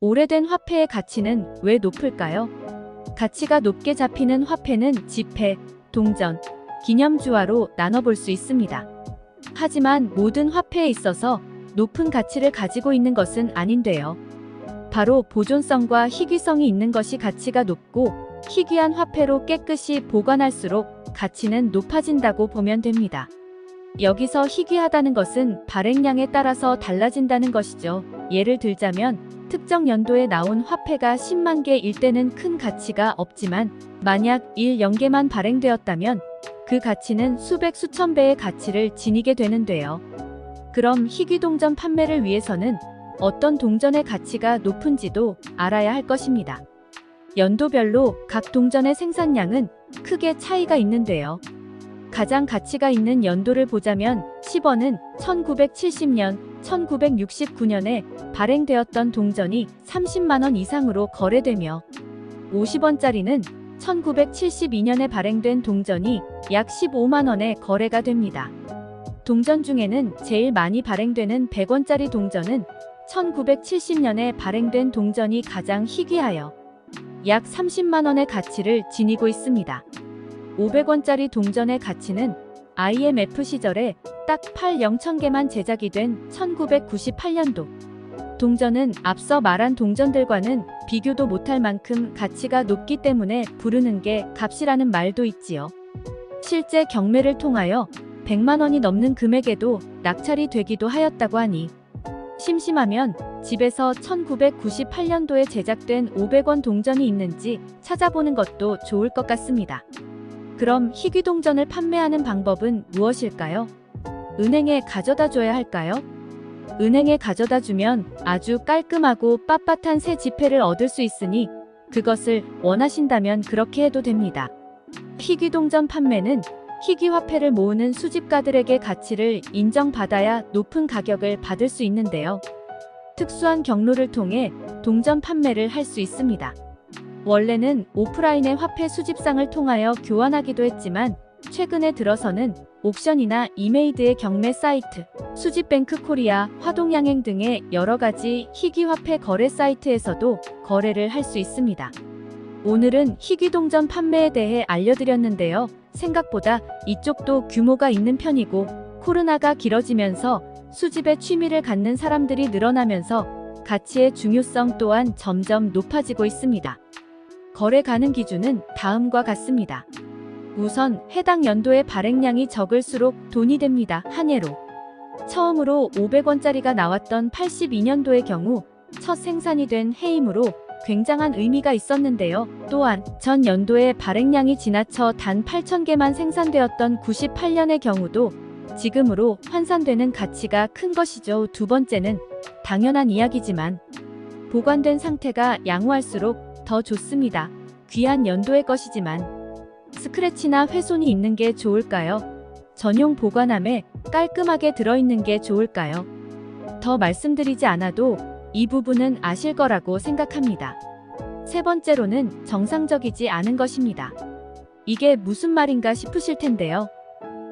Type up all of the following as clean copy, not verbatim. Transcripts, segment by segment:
오래된 화폐의 가치는 왜 높을까요? 가치가 높게 잡히는 화폐는 지폐, 동전, 기념주화로 나눠볼 수 있습니다. 하지만 모든 화폐에 있어서 높은 가치를 가지고 있는 것은 아닌데요. 바로 보존성과 희귀성이 있는 것이 가치가 높고, 희귀한 화폐로 깨끗이 보관할수록 가치는 높아진다고 보면 됩니다. 여기서 희귀하다는 것은 발행량에 따라서 달라진다는 것이죠. 예를 들자면 특정 연도에 나온 화폐가 10만 개일 때는 큰 가치가 없지만, 만약 1,000개만 발행되었다면 그 가치는 수백 수천 배의 가치를 지니게 되는데요. 그럼 희귀 동전 판매를 위해서는 어떤 동전의 가치가 높은지도 알아야 할 것입니다. 연도별로 각 동전의 생산량은 크게 차이가 있는데요. 가장 가치가 있는 연도를 보자면 10원은 1970년, 1969년에 발행되었던 동전이 30만 원 이상으로 거래되며, 50원짜리는 1972년에 발행된 동전이 약 15만 원에 거래가 됩니다. 동전 중에는 제일 많이 발행되는 100원짜리 동전은 1970년에 발행된 동전이 가장 희귀하여 약 30만 원의 가치를 지니고 있습니다. 500원짜리 동전의 가치는 IMF 시절에 딱 8,000개만 제작이 된 1998년도. 동전은 앞서 말한 동전들과는 비교도 못할 만큼 가치가 높기 때문에 부르는 게 값이라는 말도 있지요. 실제 경매를 통하여 100만 원이 넘는 금액에도 낙찰이 되기도 하였다고 하니, 심심하면 집에서 1998년도에 제작된 500원 동전이 있는지 찾아보는 것도 좋을 것 같습니다. 그럼 희귀 동전을 판매하는 방법은 무엇일까요? 은행에 가져다 줘야 할까요? 은행에 가져다 주면 아주 깔끔하고 빳빳한 새 지폐를 얻을 수 있으니 그것을 원하신다면 그렇게 해도 됩니다. 희귀 동전 판매는 희귀 화폐를 모으는 수집가들에게 가치를 인정받아야 높은 가격을 받을 수 있는데요. 특수한 경로를 통해 동전 판매를 할 수 있습니다. 원래는 오프라인의 화폐 수집상을 통하여 교환하기도 했지만, 최근에 들어서는 옥션이나 이메이드의 경매 사이트, 수집뱅크 코리아, 화동양행 등의 여러가지 희귀 화폐 거래 사이트에서도 거래를 할 수 있습니다. 오늘은 희귀 동전 판매에 대해 알려드렸는데요. 생각보다 이쪽도 규모가 있는 편이고, 코로나가 길어지면서 수집에 취미를 갖는 사람들이 늘어나면서 가치의 중요성 또한 점점 높아지고 있습니다. 거래 가능 기준은 다음과 같습니다. 우선 해당 연도의 발행량이 적을수록 돈이 됩니다. 한 예로 처음으로 500원짜리가 나왔던 82년도의 경우 첫 생산이 된 해이므로 굉장한 의미가 있었는데요. 또한 전 연도의 발행량이 지나쳐 단 8,000개만 생산되었던 98년의 경우도 지금으로 환산되는 가치가 큰 것이죠. 두 번째는 당연한 이야기지만 보관된 상태가 양호할수록 더 좋습니다. 귀한 연도의 것이지만 스크래치나 훼손이 있는 게 좋을까요? 전용 보관함에 깔끔하게 들어있는 게 좋을까요? 더 말씀드리지 않아도 이 부분은 아실 거라고 생각합니다. 세 번째로는 정상적이지 않은 것입니다. 이게 무슨 말인가 싶으실 텐데요.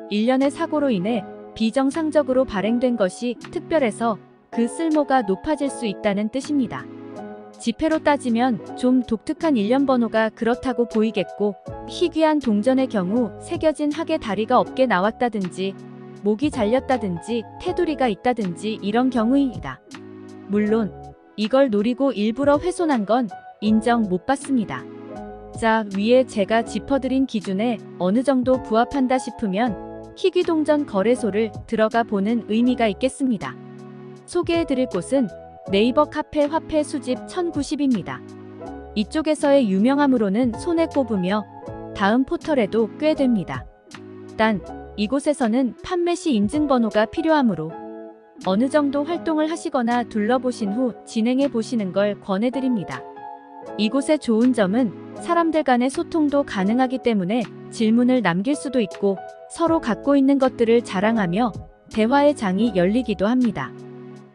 일련의 사고로 인해 비정상적으로 발행된 것이 특별해서 그 쓸모가 높아질 수 있다는 뜻입니다. 지폐로 따지면 좀 독특한 일련 번호가 그렇다고 보이겠고, 희귀한 동전의 경우 새겨진 학의 다리가 없게 나왔다든지 목이 잘렸다든지 테두리가 있다든지 이런 경우입니다. 물론 이걸 노리고 일부러 훼손한 건 인정 못 받습니다. 자, 위에 제가 짚어드린 기준에 어느 정도 부합한다 싶으면 희귀 동전 거래소를 들어가 보는 의미가 있겠습니다. 소개해드릴 곳은 네이버 카페 화폐 수집 1090입니다. 이쪽에서의 유명함으로는 손에 꼽으며 다음 포털에도 꽤 됩니다. 단 이곳에서는 판매 시 인증번호가 필요하므로 어느 정도 활동을 하시거나 둘러보신 후 진행해 보시는 걸 권해드립니다. 이곳의 좋은 점은 사람들 간의 소통도 가능하기 때문에 질문을 남길 수도 있고 서로 갖고 있는 것들을 자랑하며 대화의 장이 열리기도 합니다.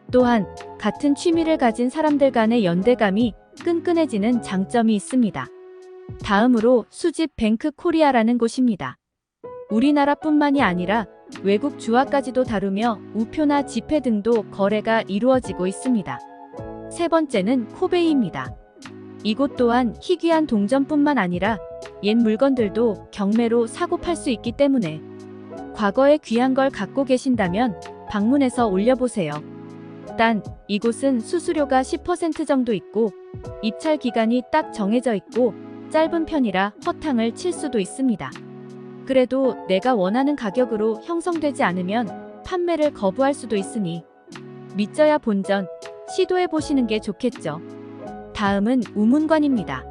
또한 같은 취미를 가진 사람들 간의 연대감이 끈끈해지는 장점이 있습니다. 다음으로 수집 뱅크 코리아라는 곳입니다. 우리나라뿐만이 아니라 외국 주화까지도 다루며 우표나 지폐 등도 거래가 이루어지고 있습니다. 세 번째는 코베이입니다. 이곳 또한 희귀한 동전뿐만 아니라 옛 물건들도 경매로 사고 팔 수 있기 때문에 과거에 귀한 걸 갖고 계신다면 방문해서 올려보세요. 단, 이곳은 수수료가 10% 정도 있고 입찰 기간이 딱 정해져 있고 짧은 편이라 허탕을 칠 수도 있습니다. 그래도 내가 원하는 가격으로 형성되지 않으면 판매를 거부할 수도 있으니 믿져야 본전, 시도해보시는 게 좋겠죠. 다음은 우문관입니다.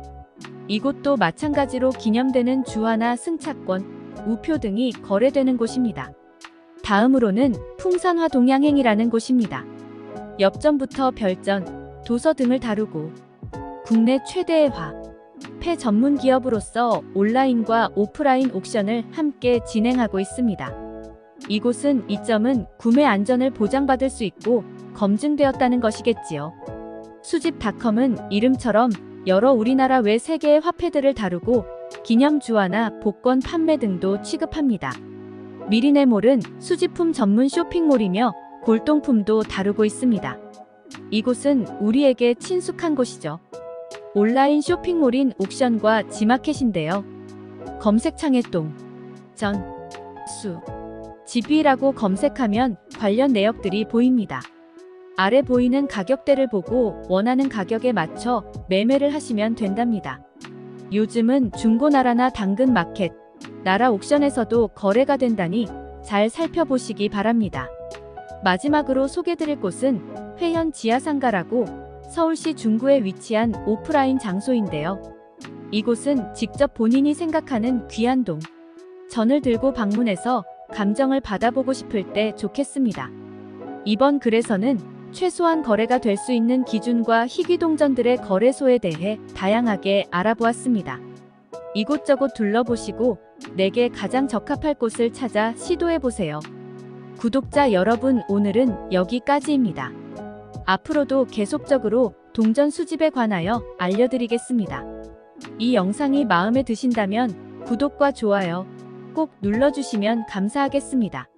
이곳도 마찬가지로 기념되는 주화나 승차권, 우표 등이 거래되는 곳입니다. 다음으로는 풍산화 동양행이라는 곳입니다. 엽전부터 별전, 도서 등을 다루고 국내 최대의 화폐 전문 기업으로서 온라인과 오프라인 옥션을 함께 진행하고 있습니다. 이곳은 이점은 구매 안전을 보장받을 수 있고 검증되었다는 것이겠지요. 수집닷컴은 이름처럼 여러 우리나라 외 세계의 화폐들을 다루고 기념주화나 복권 판매 등도 취급합니다. 미리네몰은 수집품 전문 쇼핑몰이며 골동품도 다루고 있습니다. 이곳은 우리에게 친숙한 곳이죠. 온라인 쇼핑몰인 옥션과 지마켓인데요. 검색창에 동, 전, 수, 집이라고 검색하면 관련 내역들이 보입니다. 아래 보이는 가격대를 보고 원하는 가격에 맞춰 매매를 하시면 된답니다. 요즘은 중고나라나 당근마켓, 나라 옥션에서도 거래가 된다니 잘 살펴보시기 바랍니다. 마지막으로 소개드릴 곳은 회현 지하상가라고 서울시 중구에 위치한 오프라인 장소인데요. 이곳은 직접 본인이 생각하는 귀한 동, 전을 들고 방문해서 감정을 받아보고 싶을 때 좋겠습니다. 이번 글에서는 최소한 거래가 될 수 있는 기준과 희귀동전들의 거래소에 대해 다양하게 알아보았습니다. 이곳저곳 둘러보시고 내게 가장 적합할 곳을 찾아 시도해보세요. 구독자 여러분, 오늘은 여기까지입니다. 앞으로도 계속적으로 동전 수집에 관하여 알려드리겠습니다. 이 영상이 마음에 드신다면 구독과 좋아요 꼭 눌러주시면 감사하겠습니다.